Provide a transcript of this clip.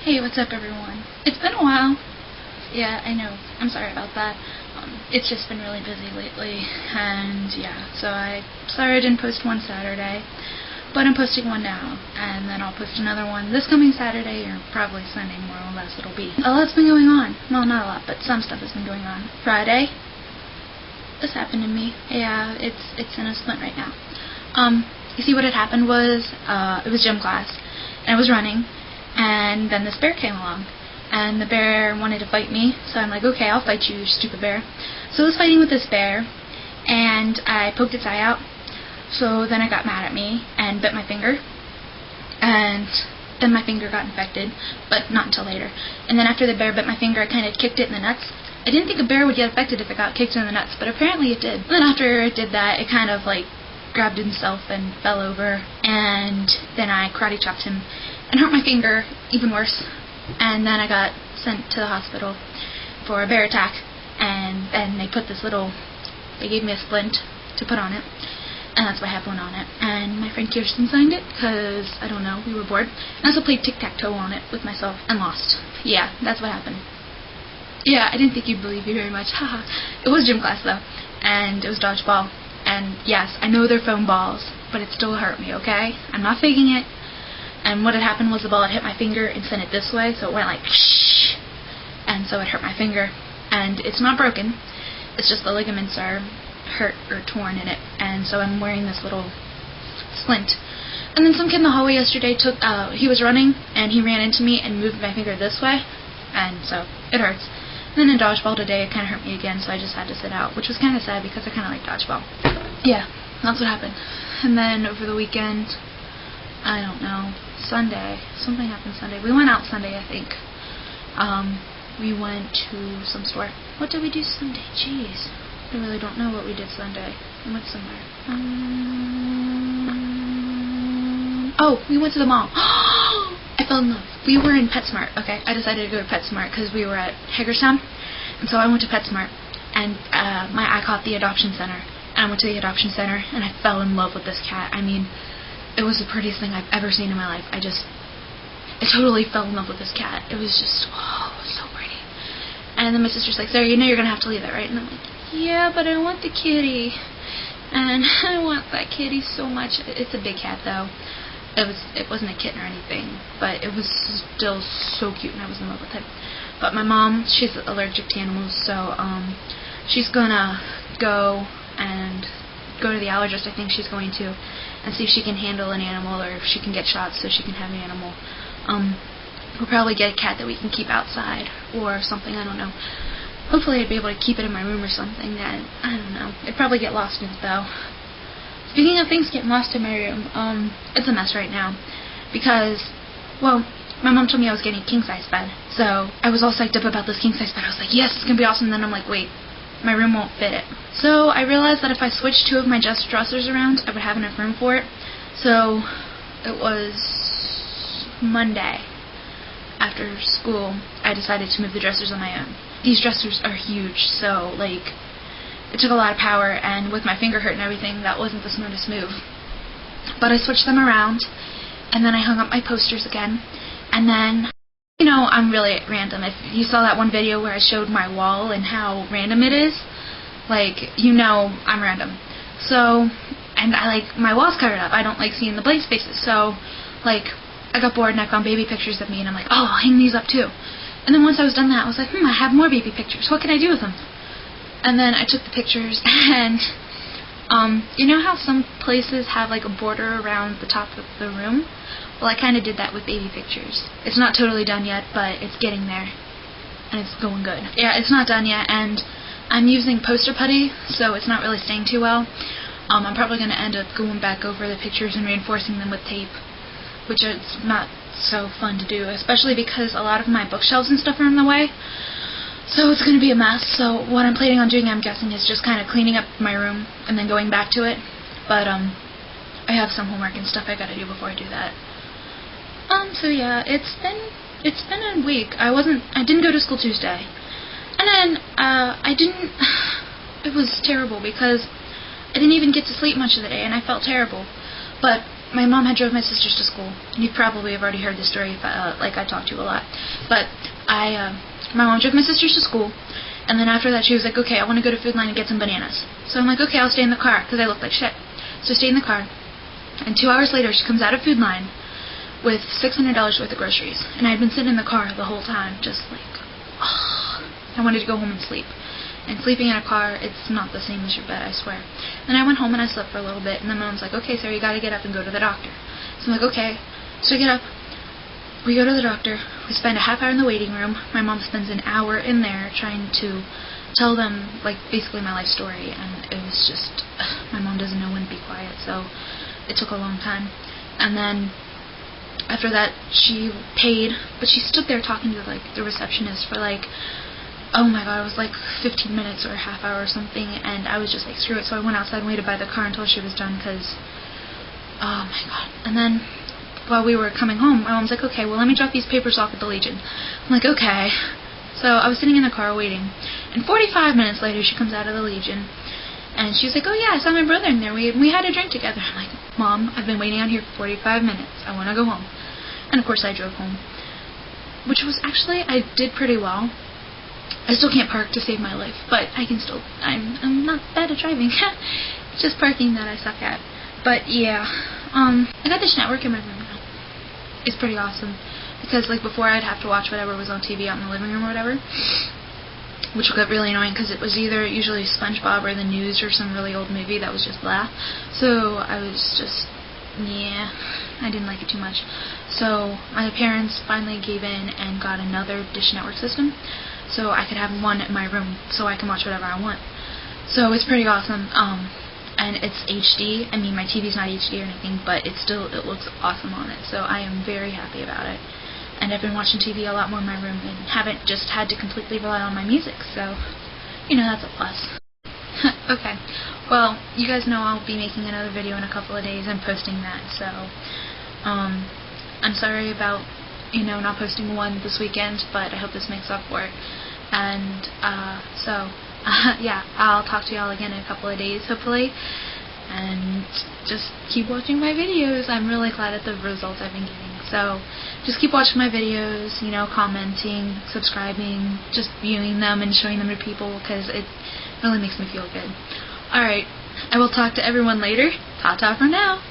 Hey, what's up everyone? It's been a while. Yeah, I know. I'm sorry about that. It's just been really busy lately, and yeah, so sorry I didn't post one Saturday, but I'm posting one now, and then I'll post another one this coming Saturday, or probably Sunday, more or less it'll be. A lot's been going on. Well, not a lot, but some stuff has been going on. Friday, this happened to me. Yeah, it's in a splint right now. You see what had happened was, it was gym class, and I was running, and then this bear came along, and the bear wanted to fight me, so I'm like, okay, I'll fight you, stupid bear. So I was fighting with this bear, and I poked its eye out, so then it got mad at me, and bit my finger, and then my finger got infected, but not until later. And then after the bear bit my finger, I kind of kicked it in the nuts. I didn't think a bear would get affected if it got kicked in the nuts, but apparently it did. And then after it did that, it kind of like grabbed himself and fell over, and then I karate chopped him and hurt my finger even worse. And then I got sent to the hospital for a bear attack, and then they gave me a splint to put on it, and that's why I have one on it. And my friend Kirsten signed it, because, I don't know, we were bored. I also played tic-tac-toe on it with myself, and lost. Yeah, that's what happened. Yeah, I didn't think you'd believe me very much, haha. It was gym class, though, and it was dodgeball. And yes, I know they're foam balls, but it still hurt me, okay? I'm not faking it. And what had happened was the ball had hit my finger and sent it this way, so it went like shh, and so it hurt my finger. And it's not broken, it's just the ligaments are hurt or torn in it, and so I'm wearing this little splint. And then some kid in the hallway yesterday he was running, and he ran into me and moved my finger this way, and so it hurts. And then in dodgeball today, it kind of hurt me again, so I just had to sit out, which was kind of sad because I kind of like dodgeball. Yeah, that's what happened. And then over the weekend, I don't know, Sunday, something happened Sunday. We went out Sunday, I think. We went to some store. What did we do Sunday? Jeez, I really don't know what we did Sunday. We went somewhere. Oh, we went to the mall. I fell in love. We were in PetSmart, okay? I decided to go to PetSmart because we were at Hagerstown, and so I went to PetSmart, and I caught the adoption center, and I went to the adoption center, and I fell in love with this cat. I mean, it was the prettiest thing I've ever seen in my life. I totally fell in love with this cat. It was just, oh, it was so pretty. And then my sister's like, Sarah, you know you're going to have to leave that, right? And I'm like, yeah, but I want the kitty. And I want that kitty so much. It's a big cat, though. It wasn't a kitten or anything, but it was still so cute, and I was in love with it. But my mom, she's allergic to animals, so she's gonna go to the allergist. I think she's going to, and see if she can handle an animal, or if she can get shots so she can have an animal. We'll probably get a cat that we can keep outside or something. I don't know. Hopefully I'd be able to keep it in my room or something. I don't know. It'd probably get lost in it, though. Speaking of things getting lost in my room, it's a mess right now, because, well, my mom told me I was getting a king-size bed, so I was all psyched up about this king-size bed. I was like, yes, it's going to be awesome. Then I'm like, wait, my room won't fit it. So I realized that if I switched two of my dressers around, I would have enough room for it. So it was Monday, after school, I decided to move the dressers on my own. These dressers are huge, so, like, it took a lot of power, and with my finger hurt and everything, that wasn't the smartest move. But I switched them around, and then I hung up my posters again, and then, you know, I'm really random. If you saw that one video where I showed my wall and how random it is, like, you know I'm random. So, and my wall's covered up. I don't like seeing the blank spaces, so, like, I got bored and I found baby pictures of me, and I'm like, oh, I'll hang these up too. And then once I was done that, I was like, I have more baby pictures. What can I do with them? And then I took the pictures, and you know how some places have like a border around the top of the room? Well, I kind of did that with baby pictures. It's not totally done yet, but it's getting there, and it's going good. Yeah, it's not done yet, and I'm using poster putty, so it's not really staying too well. I'm probably going to end up going back over the pictures and reinforcing them with tape, which is not so fun to do, especially because a lot of my bookshelves and stuff are in the way. So it's going to be a mess. So what I'm planning on doing, I'm guessing, is just kind of cleaning up my room and then going back to it. But I have some homework and stuff I got to do before I do that. So yeah, it's been a week. I didn't go to school Tuesday, and then it was terrible because I didn't even get to sleep much of the day, and I felt terrible. But my mom had drove my sisters to school. You probably have already heard this story, like I talked to you a lot. But my mom drove my sisters to school, and then after that she was like, okay, I want to go to Food Line and get some bananas. So I'm like, okay, I'll stay in the car, because I looked like shit. So I stayed in the car, and 2 hours later she comes out of Food Line with $600 worth of groceries. And I had been sitting in the car the whole time, just like, oh, I wanted to go home and sleep. And sleeping in a car, it's not the same as your bed, I swear. Then I went home and I slept for a little bit, and then Mom's like, okay, Sarah, you gotta get up and go to the doctor. So I'm like, okay. So I get up, we go to the doctor, we spend a half hour in the waiting room. My mom spends an hour in there trying to tell them, like, basically my life story, and it was just, my mom doesn't know when to be quiet, so it took a long time. And then after that, she paid, but she stood there talking to, like, the receptionist for, like, oh my god, it was like 15 minutes or a half hour or something, and I was just like, screw it. So I went outside and waited by the car until she was done, because, oh my god. And then, while we were coming home, my mom's like, okay, well, let me drop these papers off at the Legion. I'm like, okay. So I was sitting in the car waiting, and 45 minutes later, she comes out of the Legion, and she's like, oh yeah, I saw my brother in there, we had a drink together. I'm like, Mom, I've been waiting out here for 45 minutes, I want to go home. And of course I drove home, which was actually, I did pretty well. I still can't park to save my life, but I can still, I'm not bad at driving. It's just parking that I suck at. But yeah, I got Dish Network in my room now. It's pretty awesome, because like before I'd have to watch whatever was on TV out in the living room or whatever, which would get really annoying because it was either usually SpongeBob or the news or some really old movie that was just blah. So I was just, yeah, I didn't like it too much. So my parents finally gave in and got another Dish Network system, so I could have one in my room so I can watch whatever I want. So it's pretty awesome. And it's HD. I mean, my TV's not HD or anything, but it looks awesome on it. So I am very happy about it. And I've been watching TV a lot more in my room and haven't just had to completely rely on my music. So, you know, that's a plus. Okay. Well, you guys know I'll be making another video in a couple of days and posting that. So, I'm sorry about, you know, not posting one this weekend, but I hope this makes up for it. And, yeah, I'll talk to y'all again in a couple of days, hopefully. And just keep watching my videos. I'm really glad at the results I've been getting. So, just keep watching my videos, you know, commenting, subscribing, just viewing them and showing them to people, because it really makes me feel good. Alright, I will talk to everyone later. Ta-ta for now.